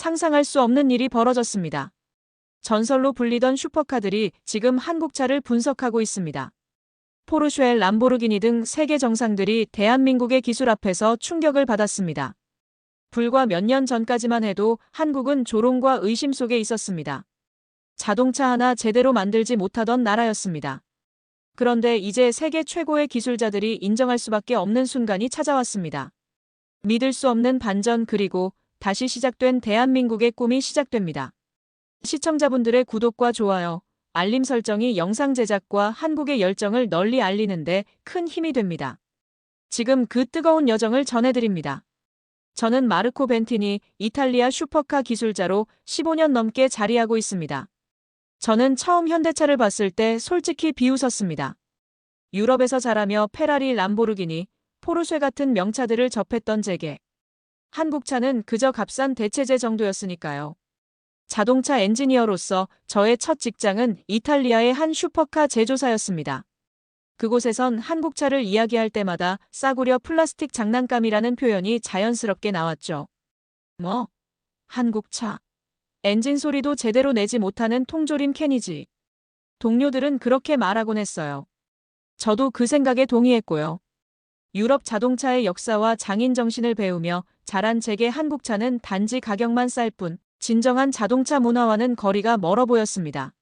상상할 수 없는 일이 벌어졌습니다. 전설로 불리던 슈퍼카들이 지금 한국차를 분석하고 있습니다. 포르쉐, 람보르기니 등 세계 정상들이 대한민국의 기술 앞에서 충격을 받았습니다. 불과 몇 년 전까지만 해도 한국은 조롱과 의심 속에 있었습니다. 자동차 하나 제대로 만들지 못하던 나라였습니다. 그런데 이제 세계 최고의 기술자들이 인정할 수밖에 없는 순간이 찾아왔습니다. 믿을 수 없는 반전, 그리고 다시 시작된 대한민국의 꿈이 시작됩니다. 시청자분들의 구독과 좋아요, 알림 설정이 영상 제작과 한국의 열정을 널리 알리는데 큰 힘이 됩니다. 지금 그 뜨거운 여정을 전해드립니다. 저는 마르코 벤티니, 이탈리아 슈퍼카 기술자로 15년 넘게 자리하고 있습니다. 저는 처음 현대차를 봤을 때 솔직히 비웃었습니다. 유럽에서 자라며 페라리, 람보르기니, 포르쉐 같은 명차들을 접했던 제게 한국차는 그저 값싼 대체제 정도였으니까요. 자동차 엔지니어로서 저의 첫 직장은 이탈리아의 한 슈퍼카 제조사였습니다. 그곳에선 한국차를 이야기할 때마다 싸구려 플라스틱 장난감이라는 표현이 자연스럽게 나왔죠. 뭐? 한국차. 엔진 소리도 제대로 내지 못하는 통조림 캔이지. 동료들은 그렇게 말하곤 했어요. 저도 그 생각에 동의했고요. 유럽 자동차의 역사와 장인 정신을 배우며 자란 제게 한국차는 단지 가격만 쌀 뿐 진정한 자동차 문화와는 거리가 멀어 보였습니다.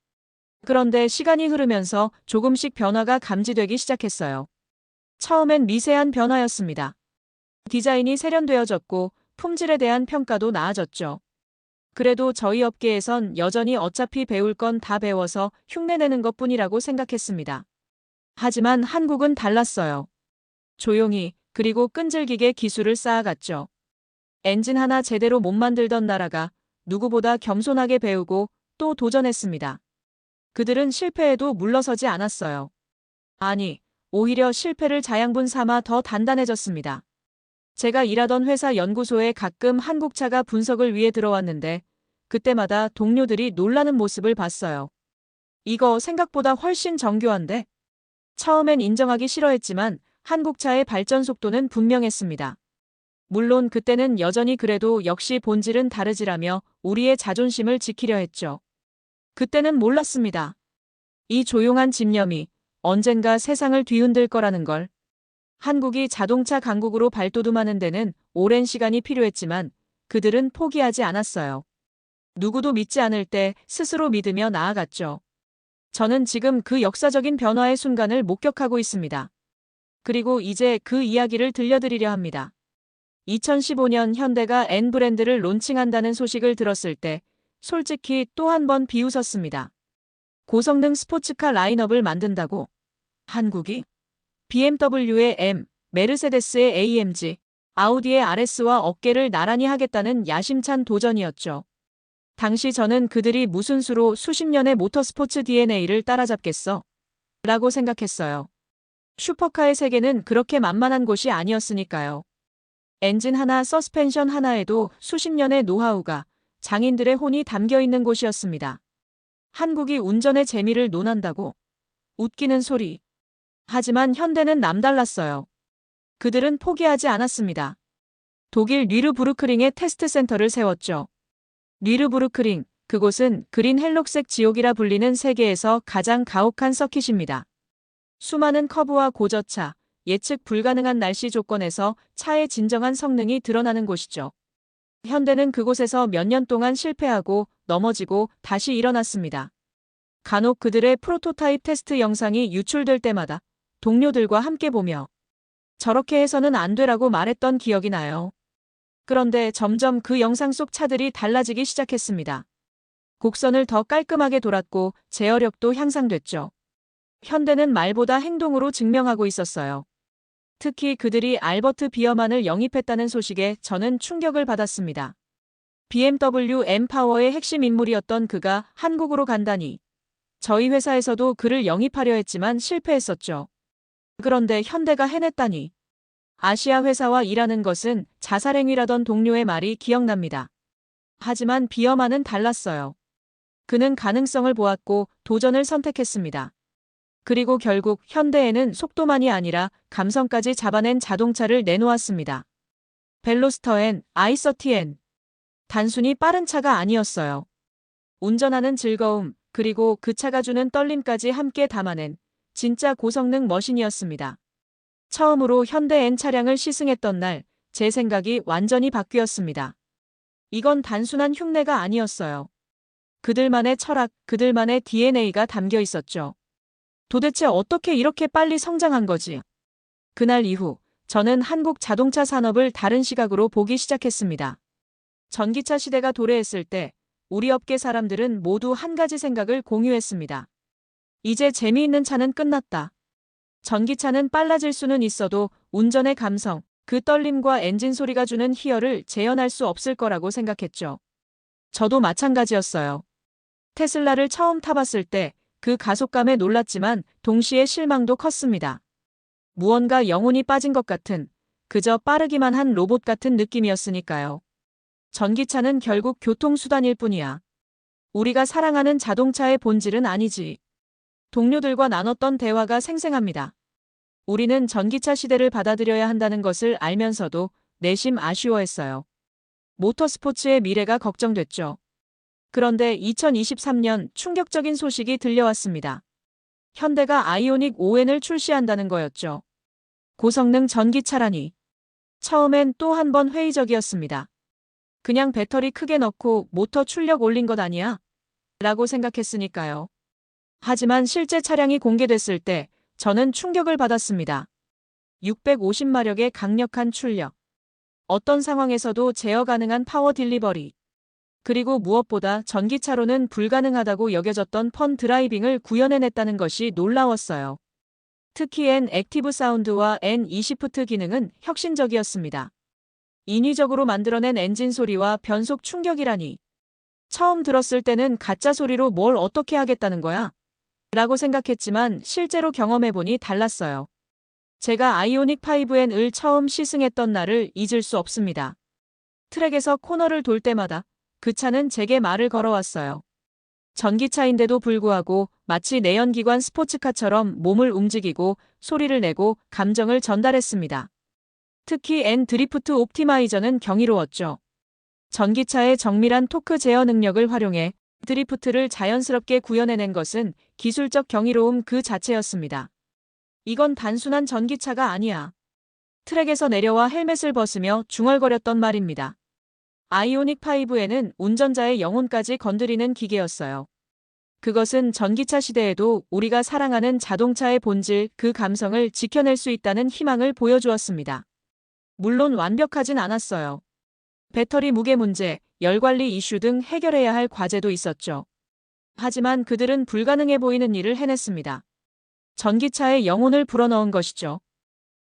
그런데 시간이 흐르면서 조금씩 변화가 감지되기 시작했어요. 처음엔 미세한 변화였습니다. 디자인이 세련되어졌고 품질에 대한 평가도 나아졌죠. 그래도 저희 업계에선 여전히 어차피 배울 건 다 배워서 흉내내는 것뿐이라고 생각했습니다. 하지만 한국은 달랐어요. 조용히, 그리고 끈질기게 기술을 쌓아갔죠. 엔진 하나 제대로 못 만들던 나라가 누구보다 겸손하게 배우고 또 도전했습니다. 그들은 실패해도 물러서지 않았어요. 아니, 오히려 실패를 자양분 삼아 더 단단해졌습니다. 제가 일하던 회사 연구소에 가끔 한국차가 분석을 위해 들어왔는데 그때마다 동료들이 놀라는 모습을 봤어요. 이거 생각보다 훨씬 정교한데? 처음엔 인정하기 싫어했지만 한국차의 발전 속도는 분명했습니다. 물론 그때는 여전히 그래도 역시 본질은 다르지라며 우리의 자존심을 지키려 했죠. 그때는 몰랐습니다. 이 조용한 집념이 언젠가 세상을 뒤흔들 거라는 걸. 한국이 자동차 강국으로 발돋움하는 데는 오랜 시간이 필요했지만 그들은 포기하지 않았어요. 누구도 믿지 않을 때 스스로 믿으며 나아갔죠. 저는 지금 그 역사적인 변화의 순간을 목격하고 있습니다. 그리고 이제 그 이야기를 들려드리려 합니다. 2015년 현대가 N 브랜드를 론칭한다는 소식을 들었을 때 솔직히 또 한 번 비웃었습니다. 고성능 스포츠카 라인업을 만든다고? 한국이? BMW의 M, 메르세데스의 AMG, 아우디의 RS와 어깨를 나란히 하겠다는 야심찬 도전이었죠. 당시 저는 그들이 무슨 수로 수십 년의 모터스포츠 DNA를 따라잡겠어? 라고 생각했어요. 슈퍼카의 세계는 그렇게 만만한 곳이 아니었으니까요. 엔진 하나, 서스펜션 하나에도 수십 년의 노하우가, 장인들의 혼이 담겨 있는 곳이었습니다. 한국이 운전의 재미를 논한다고? 웃기는 소리. 하지만 현대는 남달랐어요. 그들은 포기하지 않았습니다. 독일 뉘르부르크링에 테스트 센터를 세웠죠. 뉘르부르크링, 그곳은 그린 헬록색 지옥이라 불리는 세계에서 가장 가혹한 서킷입니다. 수많은 커브와 고저차, 예측 불가능한 날씨 조건에서 차의 진정한 성능이 드러나는 곳이죠. 현대는 그곳에서 몇 년 동안 실패하고 넘어지고 다시 일어났습니다. 간혹 그들의 프로토타입 테스트 영상이 유출될 때마다 동료들과 함께 보며 저렇게 해서는 안 되라고 말했던 기억이 나요. 그런데 점점 그 영상 속 차들이 달라지기 시작했습니다. 곡선을 더 깔끔하게 돌았고 제어력도 향상됐죠. 현대는 말보다 행동으로 증명하고 있었어요. 특히 그들이 알버트 비어만을 영입했다는 소식에 저는 충격을 받았습니다. BMW M-파워의 핵심 인물이었던 그가 한국으로 간다니. 저희 회사에서도 그를 영입하려 했지만 실패했었죠. 그런데 현대가 해냈다니. 아시아 회사와 일하는 것은 자살행위라던 동료의 말이 기억납니다. 하지만 비어만은 달랐어요. 그는 가능성을 보았고 도전을 선택했습니다. 그리고 결국 현대에는 속도만이 아니라 감성까지 잡아낸 자동차를 내놓았습니다. 벨로스터 N, i30N. 단순히 빠른 차가 아니었어요. 운전하는 즐거움, 그리고 그 차가 주는 떨림까지 함께 담아낸 진짜 고성능 머신이었습니다. 처음으로 현대 N 차량을 시승했던 날, 제 생각이 완전히 바뀌었습니다. 이건 단순한 흉내가 아니었어요. 그들만의 철학, 그들만의 DNA가 담겨 있었죠. 도대체 어떻게 이렇게 빨리 성장한 거지? 그날 이후, 저는 한국 자동차 산업을 다른 시각으로 보기 시작했습니다. 전기차 시대가 도래했을 때, 우리 업계 사람들은 모두 한 가지 생각을 공유했습니다. 이제 재미있는 차는 끝났다. 전기차는 빨라질 수는 있어도 운전의 감성, 그 떨림과 엔진 소리가 주는 희열을 재현할 수 없을 거라고 생각했죠. 저도 마찬가지였어요. 테슬라를 처음 타봤을 때 그 가속감에 놀랐지만 동시에 실망도 컸습니다. 무언가 영혼이 빠진 것 같은, 그저 빠르기만 한 로봇 같은 느낌이었으니까요. 전기차는 결국 교통수단일 뿐이야. 우리가 사랑하는 자동차의 본질은 아니지. 동료들과 나눴던 대화가 생생합니다. 우리는 전기차 시대를 받아들여야 한다는 것을 알면서도 내심 아쉬워했어요. 모터스포츠의 미래가 걱정됐죠. 그런데 2023년 충격적인 소식이 들려왔습니다. 현대가 아이오닉 5N을 출시한다는 거였죠. 고성능 전기차라니. 처음엔 또 한 번 회의적이었습니다. 그냥 배터리 크게 넣고 모터 출력 올린 것 아니야? 라고 생각했으니까요. 하지만 실제 차량이 공개됐을 때 저는 충격을 받았습니다. 650마력의 강력한 출력. 어떤 상황에서도 제어 가능한 파워 딜리버리. 그리고 무엇보다 전기차로는 불가능하다고 여겨졌던 펀 드라이빙을 구현해냈다는 것이 놀라웠어요. 특히 N 액티브 사운드와 N 이시프트 기능은 혁신적이었습니다. 인위적으로 만들어낸 엔진 소리와 변속 충격이라니. 처음 들었을 때는 가짜 소리로 뭘 어떻게 하겠다는 거야? 라고 생각했지만 실제로 경험해보니 달랐어요. 제가 아이오닉 5N을 처음 시승했던 날을 잊을 수 없습니다. 트랙에서 코너를 돌 때마다 그 차는 제게 말을 걸어왔어요. 전기차인데도 불구하고 마치 내연기관 스포츠카처럼 몸을 움직이고 소리를 내고 감정을 전달했습니다. 특히 N 드리프트 옵티마이저는 경이로웠죠. 전기차의 정밀한 토크 제어 능력을 활용해 드리프트를 자연스럽게 구현해낸 것은 기술적 경이로움 그 자체였습니다. 이건 단순한 전기차가 아니야. 트랙에서 내려와 헬멧을 벗으며 중얼거렸던 말입니다. 아이오닉 5N은 운전자의 영혼까지 건드리는 기계였어요. 그것은 전기차 시대에도 우리가 사랑하는 자동차의 본질, 그 감성을 지켜낼 수 있다는 희망을 보여주었습니다. 물론 완벽하진 않았어요. 배터리 무게 문제, 열 관리 이슈 등 해결해야 할 과제도 있었죠. 하지만 그들은 불가능해 보이는 일을 해냈습니다. 전기차의 영혼을 불어넣은 것이죠.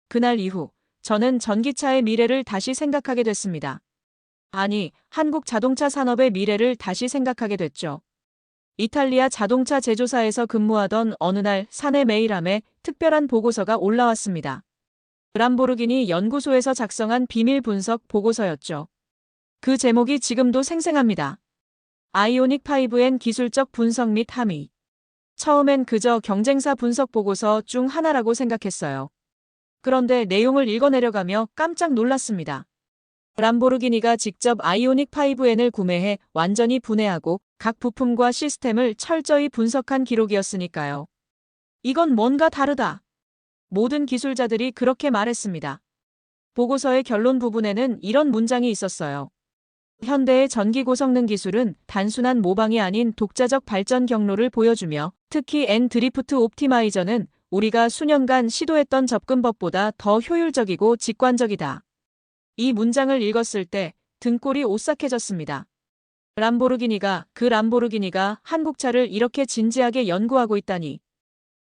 그날 이후 저는 전기차의 미래를 다시 생각하게 됐습니다. 아니, 한국 자동차 산업의 미래를 다시 생각하게 됐죠. 이탈리아 자동차 제조사에서 근무하던 어느 날 사내 메일함에 특별한 보고서가 올라왔습니다. 람보르기니 연구소에서 작성한 비밀 분석 보고서였죠. 그 제목이 지금도 생생합니다. 아이오닉 5N 기술적 분석 및 함의. 처음엔 그저 경쟁사 분석 보고서 중 하나라고 생각했어요. 그런데 내용을 읽어내려가며 깜짝 놀랐습니다. 람보르기니가 직접 아이오닉 5N을 구매해 완전히 분해하고 각 부품과 시스템을 철저히 분석한 기록이었으니까요. 이건 뭔가 다르다. 모든 기술자들이 그렇게 말했습니다. 보고서의 결론 부분에는 이런 문장이 있었어요. 현대의 전기 고성능 기술은 단순한 모방이 아닌 독자적 발전 경로를 보여주며 특히 N 드리프트 옵티마이저는 우리가 수년간 시도했던 접근법보다 더 효율적이고 직관적이다. 이 문장을 읽었을 때 등골이 오싹해졌습니다. 람보르기니가 한국차를 이렇게 진지하게 연구하고 있다니.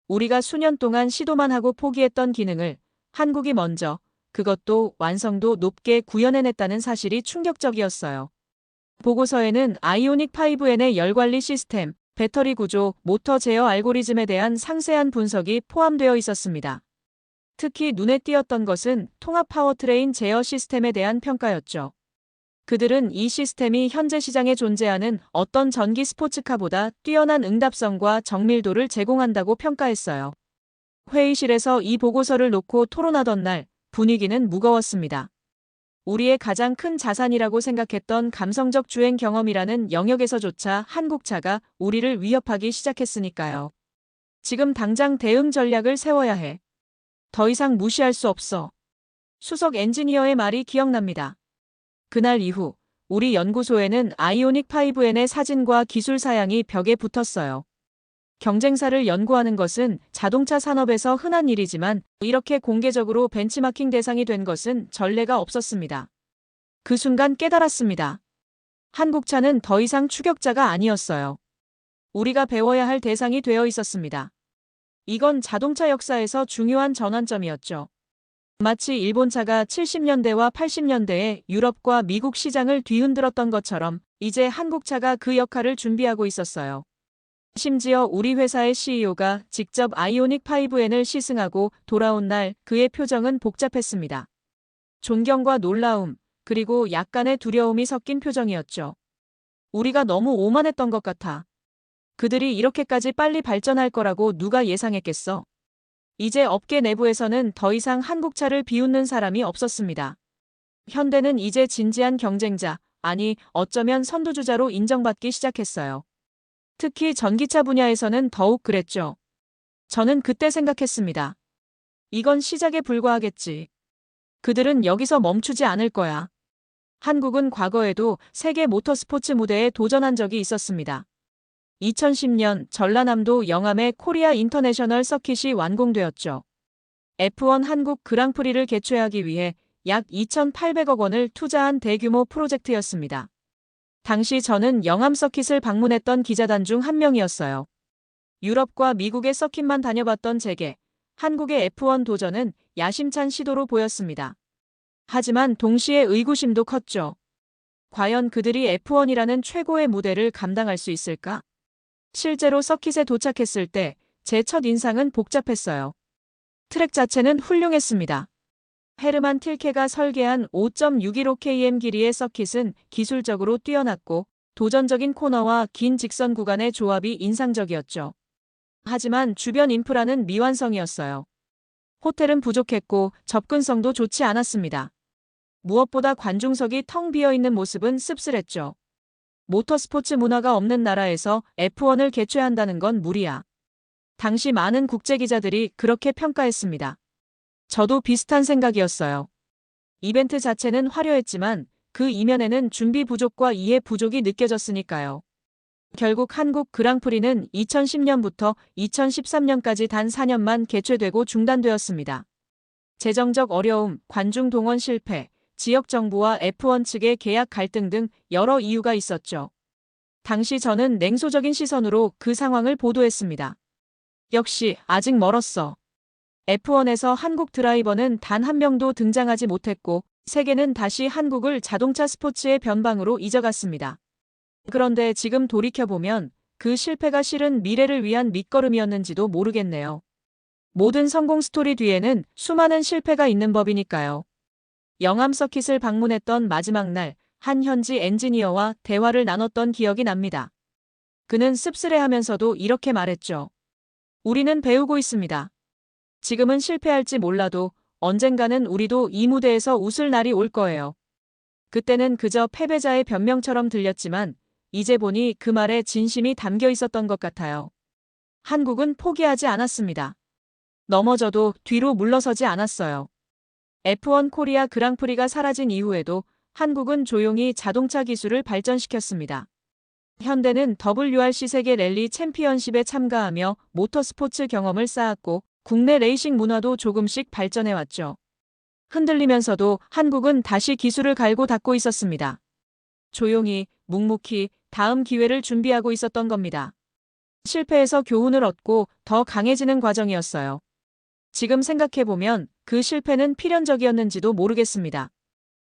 우리가 수년 동안 시도만 하고 포기했던 기능을 한국이 먼저, 그것도 완성도 높게 구현해냈다는 사실이 충격적이었어요. 보고서에는 아이오닉 5N의 열관리 시스템, 배터리 구조, 모터 제어 알고리즘에 대한 상세한 분석이 포함되어 있었습니다. 특히 눈에 띄었던 것은 통합 파워트레인 제어 시스템에 대한 평가였죠. 그들은 이 시스템이 현재 시장에 존재하는 어떤 전기 스포츠카보다 뛰어난 응답성과 정밀도를 제공한다고 평가했어요. 회의실에서 이 보고서를 놓고 토론하던 날 분위기는 무거웠습니다. 우리의 가장 큰 자산이라고 생각했던 감성적 주행 경험이라는 영역에서조차 한국차가 우리를 위협하기 시작했으니까요. 지금 당장 대응 전략을 세워야 해. 더 이상 무시할 수 없어. 수석 엔지니어의 말이 기억납니다. 그날 이후 우리 연구소에는 아이오닉 5N의 사진과 기술 사양이 벽에 붙었어요. 경쟁사를 연구하는 것은 자동차 산업에서 흔한 일이지만 이렇게 공개적으로 벤치마킹 대상이 된 것은 전례가 없었습니다. 그 순간 깨달았습니다. 한국차는 더 이상 추격자가 아니었어요. 우리가 배워야 할 대상이 되어 있었습니다. 이건 자동차 역사에서 중요한 전환점이었죠. 마치 일본차가 70년대와 80년대에 유럽과 미국 시장을 뒤흔들었던 것처럼 이제 한국차가 그 역할을 준비하고 있었어요. 심지어 우리 회사의 CEO가 직접 아이오닉 5N을 시승하고 돌아온 날 그의 표정은 복잡했습니다. 존경과 놀라움, 그리고 약간의 두려움이 섞인 표정이었죠. 우리가 너무 오만했던 것 같아. 그들이 이렇게까지 빨리 발전할 거라고 누가 예상했겠어. 이제 업계 내부에서는 더 이상 한국차를 비웃는 사람이 없었습니다. 현대는 이제 진지한 경쟁자, 아니 어쩌면 선두주자로 인정받기 시작했어요. 특히 전기차 분야에서는 더욱 그랬죠. 저는 그때 생각했습니다. 이건 시작에 불과하겠지. 그들은 여기서 멈추지 않을 거야. 한국은 과거에도 세계 모터스포츠 무대에 도전한 적이 있었습니다. 2010년 전라남도 영암의 코리아 인터내셔널 서킷이 완공되었죠. F1 한국 그랑프리를 개최하기 위해 약 2,800억 원을 투자한 대규모 프로젝트였습니다. 당시 저는 영암 서킷을 방문했던 기자단 중 한 명이었어요. 유럽과 미국의 서킷만 다녀봤던 제게 한국의 F1 도전은 야심찬 시도로 보였습니다. 하지만 동시에 의구심도 컸죠. 과연 그들이 F1이라는 최고의 무대를 감당할 수 있을까? 실제로 서킷에 도착했을 때 제 첫 인상은 복잡했어요. 트랙 자체는 훌륭했습니다. 헤르만 틸케가 설계한 5.615km 길이의 서킷은 기술적으로 뛰어났고 도전적인 코너와 긴 직선 구간의 조합이 인상적이었죠. 하지만 주변 인프라는 미완성이었어요. 호텔은 부족했고 접근성도 좋지 않았습니다. 무엇보다 관중석이 텅 비어있는 모습은 씁쓸했죠. 모터스포츠 문화가 없는 나라에서 F1을 개최한다는 건 무리야. 당시 많은 국제기자들이 그렇게 평가했습니다. 저도 비슷한 생각이었어요. 이벤트 자체는 화려했지만 그 이면에는 준비 부족과 이해 부족이 느껴졌으니까요. 결국 한국 그랑프리는 2010년부터 2013년까지 단 4년만 개최되고 중단되었습니다. 재정적 어려움, 관중 동원 실패, 지역 정부와 F1 측의 계약 갈등 등 여러 이유가 있었죠. 당시 저는 냉소적인 시선으로 그 상황을 보도했습니다. 역시 아직 멀었어. F1에서 한국 드라이버는 단 한 명도 등장하지 못했고 세계는 다시 한국을 자동차 스포츠의 변방으로 잊어갔습니다. 그런데 지금 돌이켜보면 그 실패가 실은 미래를 위한 밑거름이었는지도 모르겠네요. 모든 성공 스토리 뒤에는 수많은 실패가 있는 법이니까요. 영암 서킷을 방문했던 마지막 날 한 현지 엔지니어와 대화를 나눴던 기억이 납니다. 그는 씁쓸해하면서도 이렇게 말했죠. 우리는 배우고 있습니다. 지금은 실패할지 몰라도 언젠가는 우리도 이 무대에서 웃을 날이 올 거예요. 그때는 그저 패배자의 변명처럼 들렸지만 이제 보니 그 말에 진심이 담겨 있었던 것 같아요. 한국은 포기하지 않았습니다. 넘어져도 뒤로 물러서지 않았어요. F1 코리아 그랑프리가 사라진 이후에도 한국은 조용히 자동차 기술을 발전시켰습니다. 현대는 WRC 세계 랠리 챔피언십에 참가하며 모터스포츠 경험을 쌓았고 국내 레이싱 문화도 조금씩 발전해왔죠. 흔들리면서도 한국은 다시 기술을 갈고 닦고 있었습니다. 조용히, 묵묵히 다음 기회를 준비하고 있었던 겁니다. 실패에서 교훈을 얻고 더 강해지는 과정이었어요. 지금 생각해보면 그 실패는 필연적이었는지도 모르겠습니다.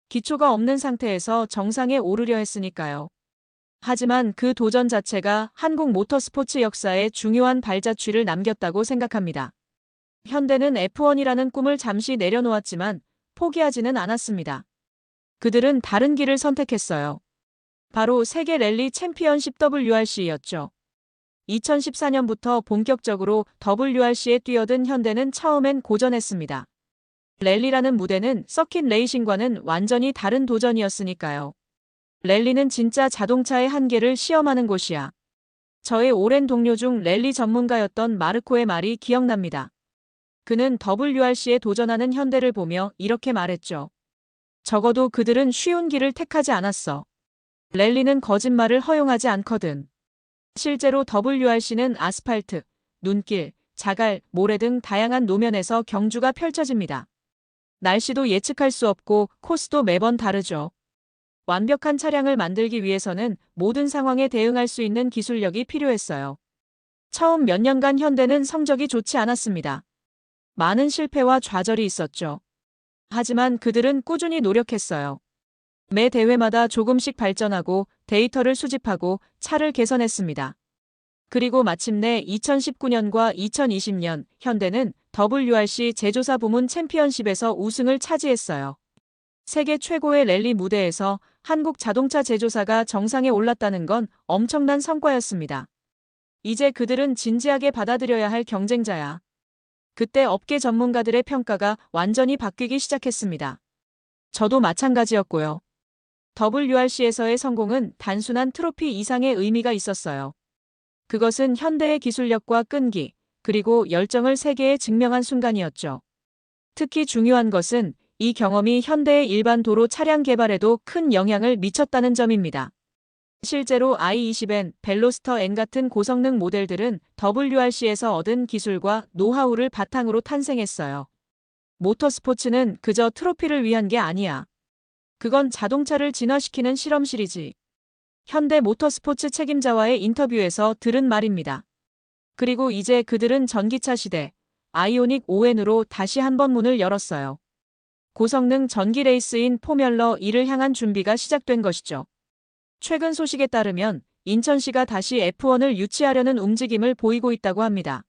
기초가 없는 상태에서 정상에 오르려 했으니까요. 하지만 그 도전 자체가 한국 모터스포츠 역사에 중요한 발자취를 남겼다고 생각합니다. 현대는 F1이라는 꿈을 잠시 내려놓았지만 포기하지는 않았습니다. 그들은 다른 길을 선택했어요. 바로 세계 랠리 챔피언십 WRC였죠. 2014년부터 본격적으로 WRC에 뛰어든 현대는 처음엔 고전했습니다. 랠리라는 무대는 서킷 레이싱과는 완전히 다른 도전이었으니까요. 랠리는 진짜 자동차의 한계를 시험하는 곳이야. 저의 오랜 동료 중 랠리 전문가였던 마르코의 말이 기억납니다. 그는 WRC에 도전하는 현대를 보며 이렇게 말했죠. 적어도 그들은 쉬운 길을 택하지 않았어. 랠리는 거짓말을 허용하지 않거든. 실제로 WRC는 아스팔트, 눈길, 자갈, 모래 등 다양한 노면에서 경주가 펼쳐집니다. 날씨도 예측할 수 없고 코스도 매번 다르죠. 완벽한 차량을 만들기 위해서는 모든 상황에 대응할 수 있는 기술력이 필요했어요. 처음 몇 년간 현대는 성적이 좋지 않았습니다. 많은 실패와 좌절이 있었죠. 하지만 그들은 꾸준히 노력했어요. 매 대회마다 조금씩 발전하고 데이터를 수집하고 차를 개선했습니다. 그리고 마침내 2019년과 2020년 현대는 WRC 제조사 부문 챔피언십에서 우승을 차지했어요. 세계 최고의 랠리 무대에서 한국 자동차 제조사가 정상에 올랐다는 건 엄청난 성과였습니다. 이제 그들은 진지하게 받아들여야 할 경쟁자야. 그때 업계 전문가들의 평가가 완전히 바뀌기 시작했습니다. 저도 마찬가지였고요. WRC에서의 성공은 단순한 트로피 이상의 의미가 있었어요. 그것은 현대의 기술력과 끈기, 그리고 열정을 세계에 증명한 순간이었죠. 특히 중요한 것은 이 경험이 현대의 일반 도로 차량 개발에도 큰 영향을 미쳤다는 점입니다. 실제로 i20N, 벨로스터 N 같은 고성능 모델들은 WRC에서 얻은 기술과 노하우를 바탕으로 탄생했어요. 모터스포츠는 그저 트로피를 위한 게 아니야. 그건 자동차를 진화시키는 실험실이지. 현대 모터스포츠 책임자와의 인터뷰에서 들은 말입니다. 그리고 이제 그들은 전기차 시대, 아이오닉 ON으로 다시 한번 문을 열었어요. 고성능 전기 레이스인 포뮬러 1을 향한 준비가 시작된 것이죠. 최근 소식에 따르면 인천시가 다시 F1을 유치하려는 움직임을 보이고 있다고 합니다.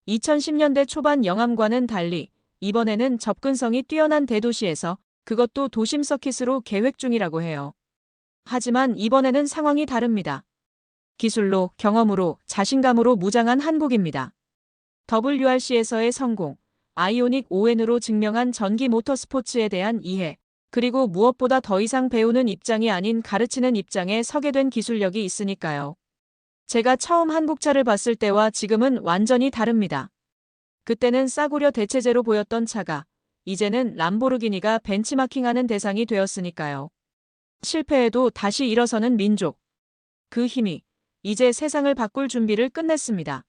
2010년대 초반 영암과는 달리 이번에는 접근성이 뛰어난 대도시에서 그것도 도심 서킷으로 계획 중이라고 해요. 하지만 이번에는 상황이 다릅니다. 기술로, 경험으로, 자신감으로 무장한 한국입니다. WRC에서의 성공, 아이오닉 ON으로 증명한 전기 모터스포츠에 대한 이해, 그리고 무엇보다 더 이상 배우는 입장이 아닌 가르치는 입장에 서게 된 기술력이 있으니까요. 제가 처음 한국차를 봤을 때와 지금은 완전히 다릅니다. 그때는 싸구려 대체제로 보였던 차가 이제는 람보르기니가 벤치마킹하는 대상이 되었으니까요. 실패해도 다시 일어서는 민족. 그 힘이 이제 세상을 바꿀 준비를 끝냈습니다.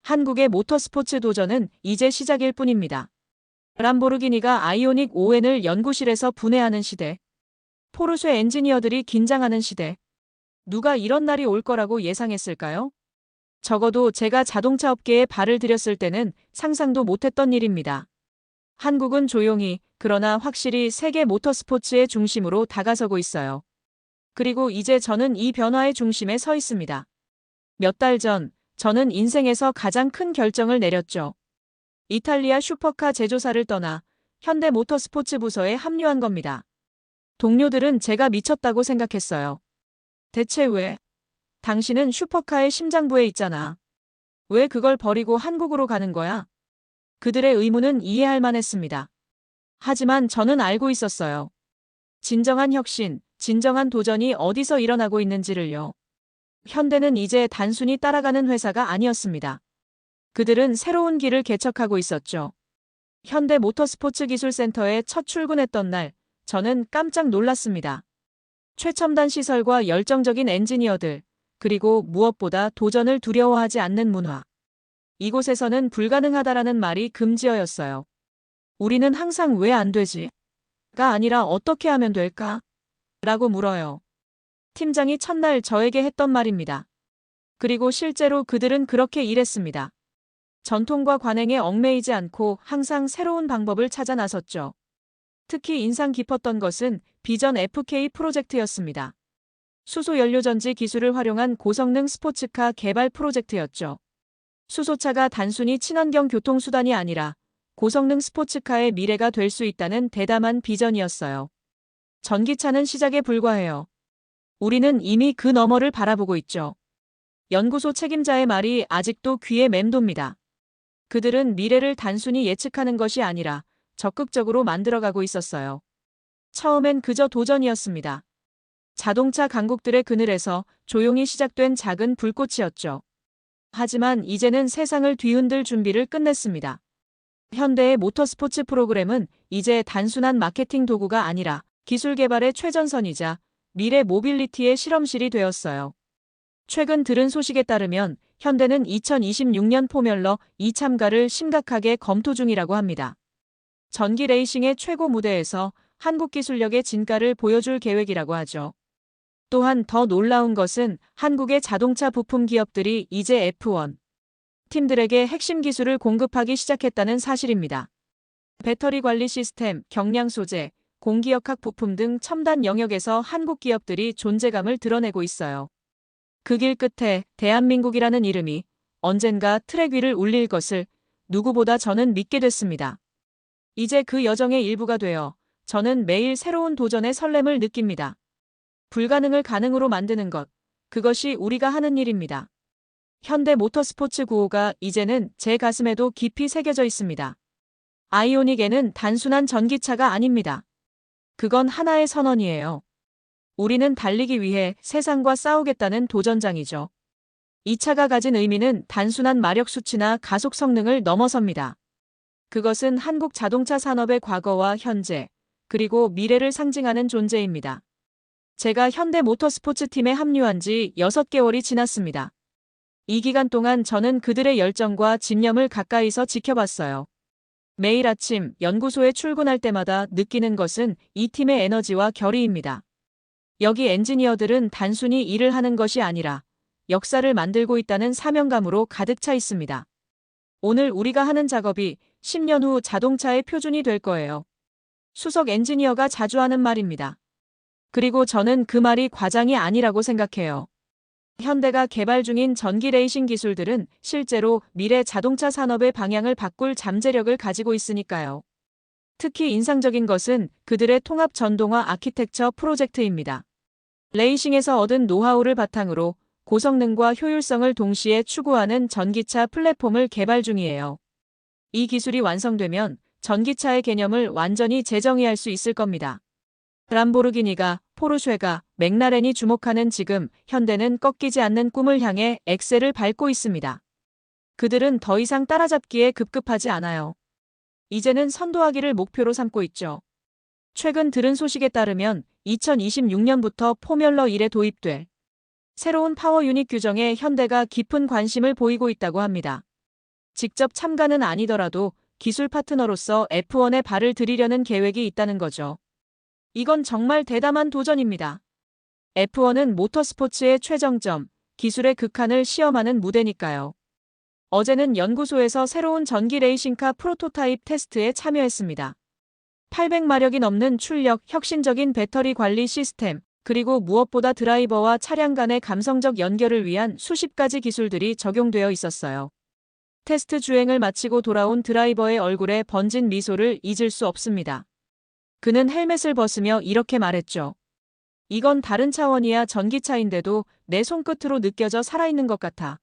한국의 모터스포츠 도전은 이제 시작일 뿐입니다. 람보르기니가 아이오닉 ON을 연구실에서 분해하는 시대. 포르쉐 엔지니어들이 긴장하는 시대. 누가 이런 날이 올 거라고 예상했을까요? 적어도 제가 자동차 업계에 발을 들였을 때는 상상도 못했던 일입니다. 한국은 조용히, 그러나 확실히 세계 모터스포츠의 중심으로 다가서고 있어요. 그리고 이제 저는 이 변화의 중심에 서 있습니다. 몇 달 전, 저는 인생에서 가장 큰 결정을 내렸죠. 이탈리아 슈퍼카 제조사를 떠나 현대 모터스포츠 부서에 합류한 겁니다. 동료들은 제가 미쳤다고 생각했어요. 대체 왜? 당신은 슈퍼카의 심장부에 있잖아. 왜 그걸 버리고 한국으로 가는 거야? 그들의 의문은 이해할 만했습니다. 하지만 저는 알고 있었어요. 진정한 혁신, 진정한 도전이 어디서 일어나고 있는지를요. 현대는 이제 단순히 따라가는 회사가 아니었습니다. 그들은 새로운 길을 개척하고 있었죠. 현대 모터스포츠 기술센터에 첫 출근했던 날, 저는 깜짝 놀랐습니다. 최첨단 시설과 열정적인 엔지니어들, 그리고 무엇보다 도전을 두려워하지 않는 문화. 이곳에서는 불가능하다라는 말이 금지어였어요. 우리는 항상 왜 안 되지? 가 아니라 어떻게 하면 될까? 라고 물어요. 팀장이 첫날 저에게 했던 말입니다. 그리고 실제로 그들은 그렇게 일했습니다. 전통과 관행에 얽매이지 않고 항상 새로운 방법을 찾아 나섰죠. 특히 인상 깊었던 것은 비전 FK 프로젝트였습니다. 수소 연료전지 기술을 활용한 고성능 스포츠카 개발 프로젝트였죠. 수소차가 단순히 친환경 교통수단이 아니라 고성능 스포츠카의 미래가 될 수 있다는 대담한 비전이었어요. 전기차는 시작에 불과해요. 우리는 이미 그 너머를 바라보고 있죠. 연구소 책임자의 말이 아직도 귀에 맴돕니다. 그들은 미래를 단순히 예측하는 것이 아니라 적극적으로 만들어가고 있었어요. 처음엔 그저 도전이었습니다. 자동차 강국들의 그늘에서 조용히 시작된 작은 불꽃이었죠. 하지만 이제는 세상을 뒤흔들 준비를 끝냈습니다. 현대의 모터스포츠 프로그램은 이제 단순한 마케팅 도구가 아니라 기술 개발의 최전선이자 미래 모빌리티의 실험실이 되었어요. 최근 들은 소식에 따르면 현대는 2026년 포뮬러 2 참가를 심각하게 검토 중이라고 합니다. 전기 레이싱의 최고 무대에서 한국 기술력의 진가를 보여줄 계획이라고 하죠. 또한 더 놀라운 것은 한국의 자동차 부품 기업들이 이제 F1 팀들에게 핵심 기술을 공급하기 시작했다는 사실입니다. 배터리 관리 시스템, 경량 소재, 공기역학 부품 등 첨단 영역에서 한국 기업들이 존재감을 드러내고 있어요. 그 길 끝에 대한민국이라는 이름이 언젠가 트랙 위를 울릴 것을 누구보다 저는 믿게 됐습니다. 이제 그 여정의 일부가 되어 저는 매일 새로운 도전의 설렘을 느낍니다. 불가능을 가능으로 만드는 것, 그것이 우리가 하는 일입니다. 현대 모터스포츠 구호가 이제는 제 가슴에도 깊이 새겨져 있습니다. 아이오닉 N은 단순한 전기차가 아닙니다. 그건 하나의 선언이에요. 우리는 달리기 위해 세상과 싸우겠다는 도전장이죠. 이 차가 가진 의미는 단순한 마력 수치나 가속 성능을 넘어섭니다. 그것은 한국 자동차 산업의 과거와 현재, 그리고 미래를 상징하는 존재입니다. 제가 현대 모터스포츠 팀에 합류한 지 6개월이 지났습니다. 이 기간 동안 저는 그들의 열정과 집념을 가까이서 지켜봤어요. 매일 아침 연구소에 출근할 때마다 느끼는 것은 이 팀의 에너지와 결의입니다. 여기 엔지니어들은 단순히 일을 하는 것이 아니라 역사를 만들고 있다는 사명감으로 가득 차 있습니다. 오늘 우리가 하는 작업이 10년 후 자동차의 표준이 될 거예요. 수석 엔지니어가 자주 하는 말입니다. 그리고 저는 그 말이 과장이 아니라고 생각해요. 현대가 개발 중인 전기 레이싱 기술들은 실제로 미래 자동차 산업의 방향을 바꿀 잠재력을 가지고 있으니까요. 특히 인상적인 것은 그들의 통합 전동화 아키텍처 프로젝트입니다. 레이싱에서 얻은 노하우를 바탕으로 고성능과 효율성을 동시에 추구하는 전기차 플랫폼을 개발 중이에요. 이 기술이 완성되면 전기차의 개념을 완전히 재정의할 수 있을 겁니다. 람보르기니가, 포르쉐가, 맥라렌이 주목하는 지금 현대는 꺾이지 않는 꿈을 향해 엑셀을 밟고 있습니다. 그들은 더 이상 따라잡기에 급급하지 않아요. 이제는 선도하기를 목표로 삼고 있죠. 최근 들은 소식에 따르면 2026년부터 포뮬러 1에 도입될 새로운 파워 유닛 규정에 현대가 깊은 관심을 보이고 있다고 합니다. 직접 참가는 아니더라도 기술 파트너로서 F1에 발을 들이려는 계획이 있다는 거죠. 이건 정말 대담한 도전입니다. F1은 모터스포츠의 최정점, 기술의 극한을 시험하는 무대니까요. 어제는 연구소에서 새로운 전기 레이싱카 프로토타입 테스트에 참여했습니다. 800마력이 넘는 출력, 혁신적인 배터리 관리 시스템, 그리고 무엇보다 드라이버와 차량 간의 감성적 연결을 위한 수십 가지 기술들이 적용되어 있었어요. 테스트 주행을 마치고 돌아온 드라이버의 얼굴에 번진 미소를 잊을 수 없습니다. 그는 헬멧을 벗으며 이렇게 말했죠. 이건 다른 차원이야. 전기차인데도 내 손끝으로 느껴져 살아있는 것 같아.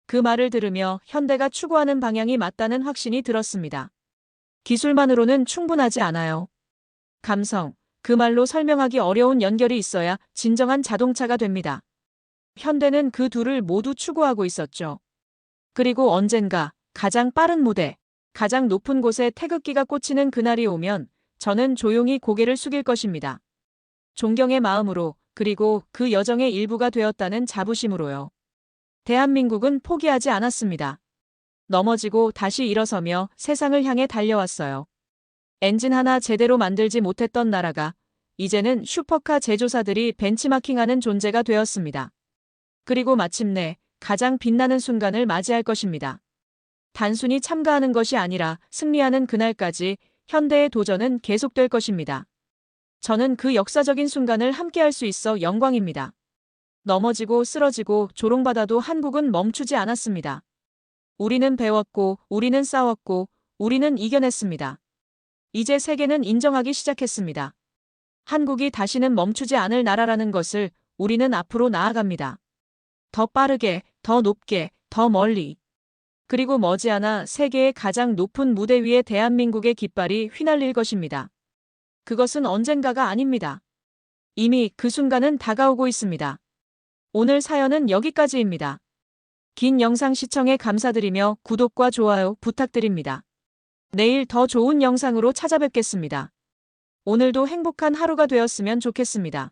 그 말을 들으며 현대가 추구하는 방향이 맞다는 확신이 들었습니다. 기술만으로는 충분하지 않아요. 감성, 그 말로 설명하기 어려운 연결이 있어야 진정한 자동차가 됩니다. 현대는 그 둘을 모두 추구하고 있었죠. 그리고 언젠가 가장 빠른 무대, 가장 높은 곳에 태극기가 꽂히는 그날이 오면 저는 조용히 고개를 숙일 것입니다. 존경의 마음으로, 그리고 그 여정의 일부가 되었다는 자부심으로요. 대한민국은 포기하지 않았습니다. 넘어지고 다시 일어서며 세상을 향해 달려왔어요. 엔진 하나 제대로 만들지 못했던 나라가 이제는 슈퍼카 제조사들이 벤치마킹하는 존재가 되었습니다. 그리고 마침내 가장 빛나는 순간을 맞이할 것입니다. 단순히 참가하는 것이 아니라 승리하는 그날까지 현대의 도전은 계속될 것입니다. 저는 그 역사적인 순간을 함께할 수 있어 영광입니다. 넘어지고 쓰러지고 조롱받아도 한국은 멈추지 않았습니다. 우리는 배웠고, 우리는 싸웠고, 우리는 이겨냈습니다. 이제 세계는 인정하기 시작했습니다. 한국이 다시는 멈추지 않을 나라라는 것을 우리는 앞으로 나아갑니다. 더 빠르게, 더 높게, 더 멀리. 그리고 머지않아 세계의 가장 높은 무대 위에 대한민국의 깃발이 휘날릴 것입니다. 그것은 언젠가가 아닙니다. 이미 그 순간은 다가오고 있습니다. 오늘 사연은 여기까지입니다. 긴 영상 시청에 감사드리며 구독과 좋아요 부탁드립니다. 내일 더 좋은 영상으로 찾아뵙겠습니다. 오늘도 행복한 하루가 되었으면 좋겠습니다.